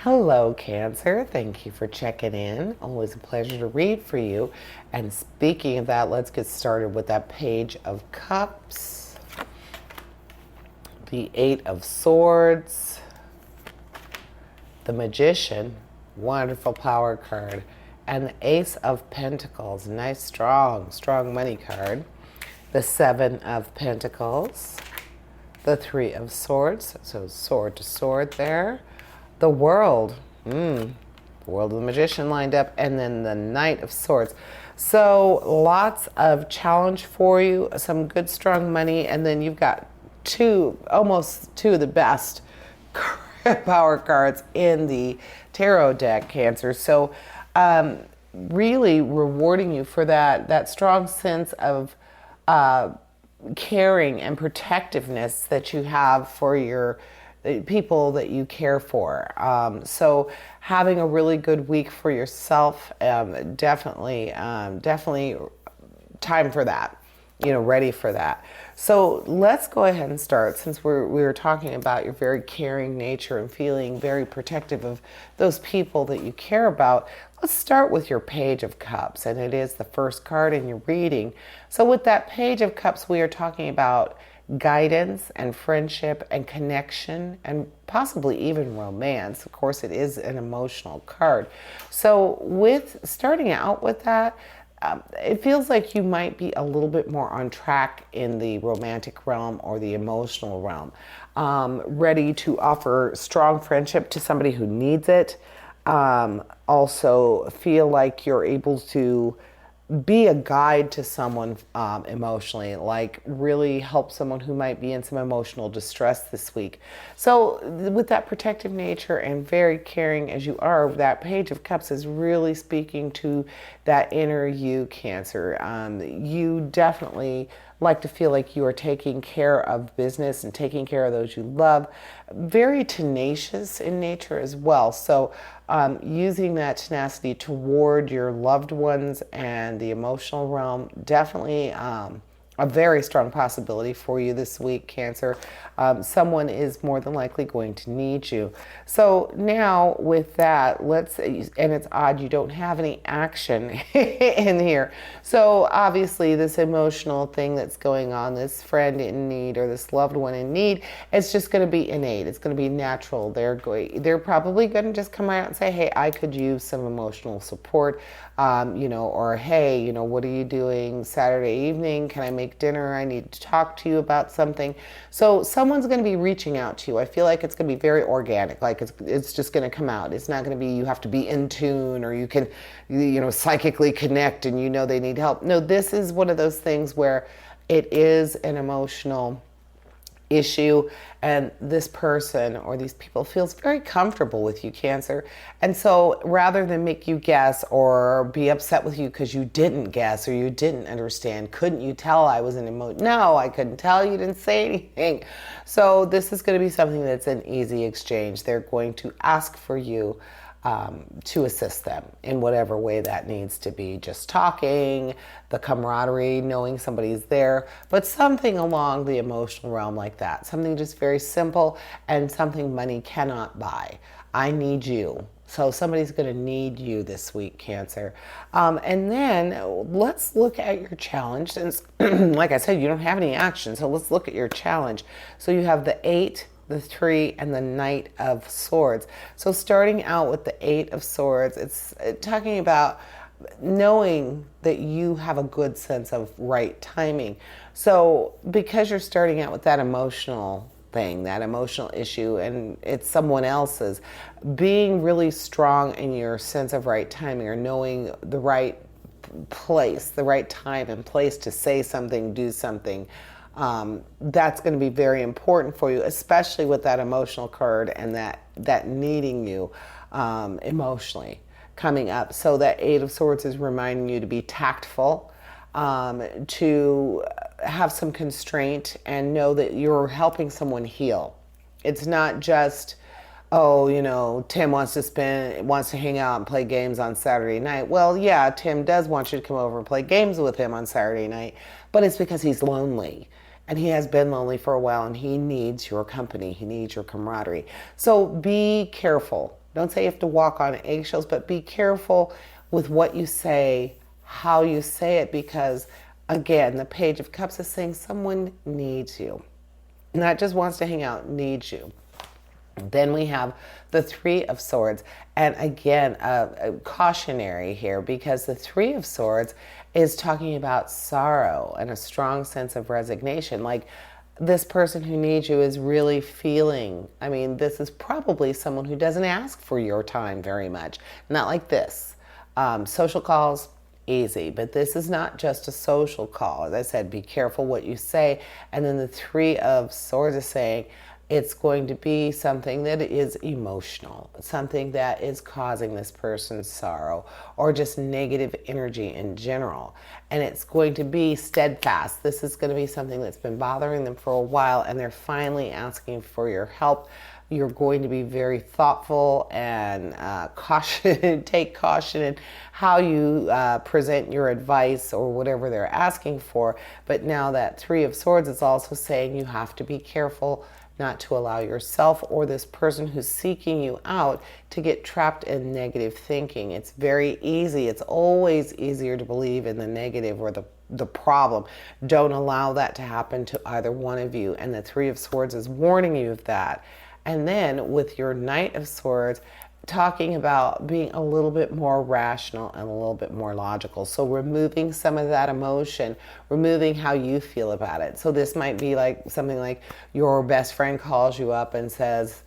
Hello, Cancer. Thank you for checking in. Always a pleasure to read for you. And speaking of that, let's get started with that Page of Cups, the Eight of Swords, the Magician, wonderful power card, and the Ace of Pentacles, nice, strong money card, the Seven of Pentacles, the Three of Swords, so sword to sword there, the World, the World of the Magician lined up, and then the Knight of Swords. So lots of challenge for you, some good strong money, and then you've got almost two of the best power cards in the tarot deck, Cancer. So really rewarding you for that strong sense of caring and protectiveness that you have for your people that you care for. So having a really good week for yourself, definitely time for that, ready for that. So let's go ahead and start, since we were talking about your very caring nature and feeling very protective of those people that you care about. Let's start with your Page of Cups, and it is the first card in your reading. So with that Page of Cups, we are talking about guidance and friendship and connection and possibly even romance. Of course, it is an emotional card. So with starting out with that, it feels like you might be a little bit more on track in the romantic realm or the emotional realm, ready to offer strong friendship to somebody who needs it. Also feel like you're able to be a guide to someone emotionally, like really help someone who might be in some emotional distress this week. So with that protective nature and very caring as you are, that Page of Cups is really speaking to that inner you, Cancer. You definitely like to feel like you are taking care of business and taking care of those you love. Very tenacious in nature as well. So using that tenacity toward your loved ones and the emotional realm, definitely a very strong possibility for you this week, Cancer. Someone is more than likely going to need you. So now with that, and it's odd you don't have any action in here. So obviously this emotional thing that's going on, this friend in need or this loved one in need, it's just going to be innate. It's going to be natural. They're probably going to just come out and say, hey, I could use some emotional support, or hey, what are you doing Saturday evening? Can I make dinner? I need to talk to you about something. So someone's going to be reaching out to you. I feel like it's going to be very organic, like it's just going to come out. It's not going to be you have to be in tune or you can psychically connect and they need help. No, this is one of those things where it is an emotional issue and this person or these people feels very comfortable with you, Cancer. And so rather than make you guess or be upset with you because you didn't guess or you didn't understand, couldn't you tell I was an no, I couldn't tell, you didn't say anything. So this is going to be something that's an easy exchange. They're going to ask for you to assist them in whatever way that needs to be. Just talking, the camaraderie, knowing somebody's there, but something along the emotional realm like that. Something just very simple and something money cannot buy. I need you. So somebody's going to need you this week, Cancer. And then let's look at your challenge. Since, like I said, you don't have any action, so let's look at your challenge. So you have the 8, the 3, and the Knight of Swords. So starting out with the 8 of Swords, it's talking about knowing that you have a good sense of right timing. So because you're starting out with that emotional thing, that emotional issue, and it's someone else's, being really strong in your sense of right timing or knowing the right place, the right time and place to say something, do something, that's going to be very important for you, especially with that emotional card and that needing you emotionally coming up. So that 8 of Swords is reminding you to be tactful, to have some constraint and know that you're helping someone heal. It's not just, Tim wants to hang out and play games on Saturday night. Well, yeah, Tim does want you to come over and play games with him on Saturday night, but it's because he's lonely. And he has been lonely for a while and he needs your company. He needs your camaraderie. So be careful don't say you have to walk on eggshells, but be careful with what you say, how you say it, because again, the Page of Cups is saying someone needs you. Not just wants to hang out, needs you. Then we have the Three of Swords. And again, a cautionary here, because the Three of Swords is talking about sorrow and a strong sense of resignation. Like, this person who needs you is really feeling, I mean, this is probably someone who doesn't ask for your time very much. Not like this. Social calls, easy, but this is not just a social call. As I said, be careful what you say. And then the Three of Swords is saying it's going to be something that is emotional, something that is causing this person sorrow or just negative energy in general. And it's going to be steadfast. This is going to be something that's been bothering them for a while, and they're finally asking for your help. You're going to be very thoughtful and take caution in how you present your advice or whatever they're asking for. But now that Three of Swords is also saying you have to be careful not to allow yourself or this person who's seeking you out to get trapped in negative thinking. It's very easy. It's always easier to believe in the negative or the problem. Don't allow that to happen to either one of you. And the Three of Swords is warning you of that. And then with your Knight of Swords, talking about being a little bit more rational and a little bit more logical. So removing some of that emotion, removing how you feel about it. So this might be like something like your best friend calls you up and says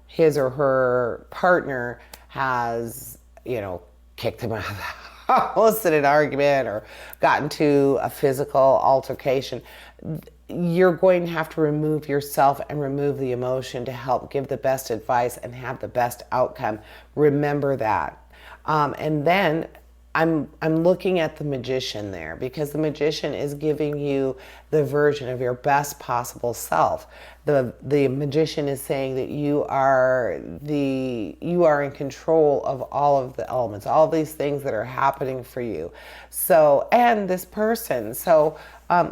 his or her partner has, kicked him out of the house in an argument or gotten to a physical altercation. You're going to have to remove yourself and remove the emotion to help give the best advice and have the best outcome. Remember that. And then I'm looking at the Magician there, because the Magician is giving you the version of your best possible self. The Magician is saying that you are in control of all of the elements, all these things that are happening for you. So, and this person. So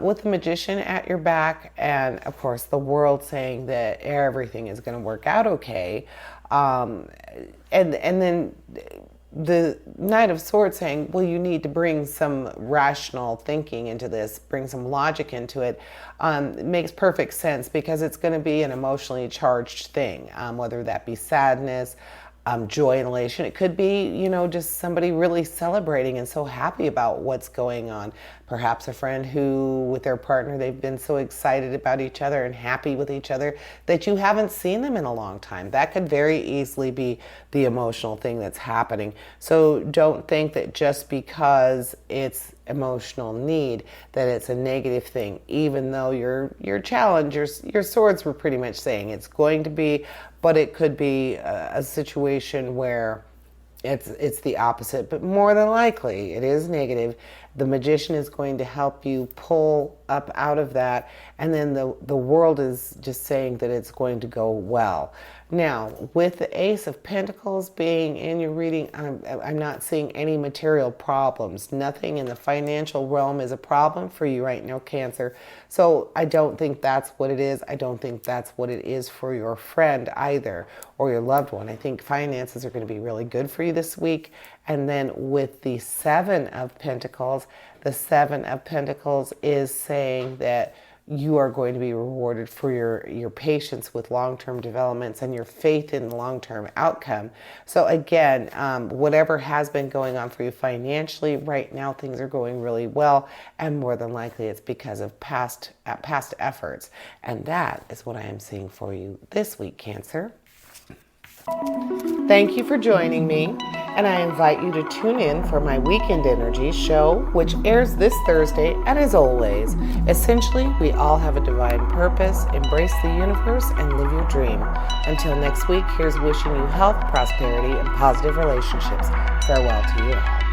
with the Magician at your back, and of course the world saying that everything is going to work out okay, and then the Knight of Swords saying, well, you need to bring some rational thinking into this, bring some logic into it. It makes perfect sense, because it's going to be an emotionally charged thing, whether that be sadness, joy and elation. It could be, just somebody really celebrating and so happy about what's going on. Perhaps a friend who, with their partner, they've been so excited about each other and happy with each other that you haven't seen them in a long time. That could very easily be the emotional thing that's happening. So don't think that just because it's emotional need that it's a negative thing, even though your challenge, your swords were pretty much saying it's going to be, but it could be a situation where it's the opposite, but more than likely it is negative. The Magician is going to help you pull up out of that, and then the world is just saying that it's going to go well. Now, with the Ace of Pentacles being in your reading, I'm not seeing any material problems. Nothing in the financial realm is a problem for you right now, Cancer. So I don't think that's what it is. I don't think that's what it is for your friend either, or your loved one. I think finances are going to be really good for you this week. And then with the Seven of Pentacles, the Seven of Pentacles is saying that you are going to be rewarded for your patience with long-term developments and your faith in the long-term outcome. So again, whatever has been going on for you financially, right now things are going really well, and more than likely it's because of past efforts. And that is what I am seeing for you this week, Cancer. Thank you for joining me, and I invite you to tune in for my Weekend Energy show, which airs this Thursday. And as always, essentially, we all have a divine purpose. Embrace the universe and live your dream. Until next week, here's wishing you health, prosperity, and positive relationships. Farewell to you all.